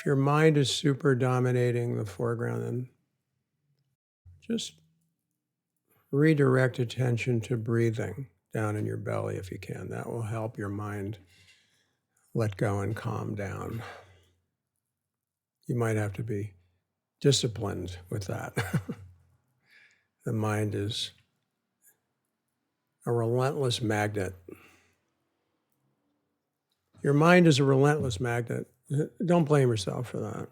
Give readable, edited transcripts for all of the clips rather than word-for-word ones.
your mind is super dominating the foreground, then just redirect attention to breathing down in your belly if you can. That will help your mind let go and calm down. You might have to be disciplined with that. The mind is a relentless magnet. Your mind is a relentless magnet. Don't blame yourself for that.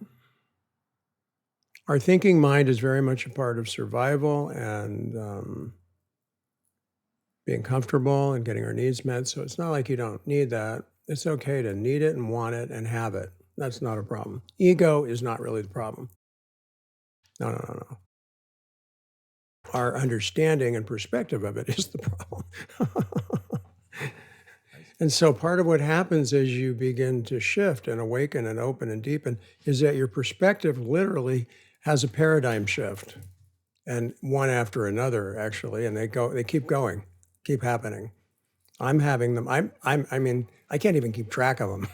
Our thinking mind is very much a part of survival and being comfortable and getting our needs met. So it's not like you don't need that. It's okay to need it and want it and have it. That's not a problem. Ego is not really the problem. No. Our understanding and perspective of it is the problem. And so part of what happens as you begin to shift and awaken and open and deepen is that your perspective literally has a paradigm shift, and one after another, actually, and they keep going, keep happening. I'm having them. I mean, I can't even keep track of them.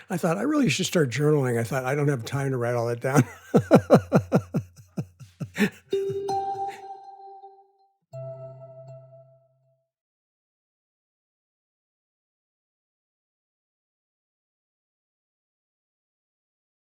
I thought I really should start journaling. I thought I don't have time to write all that down.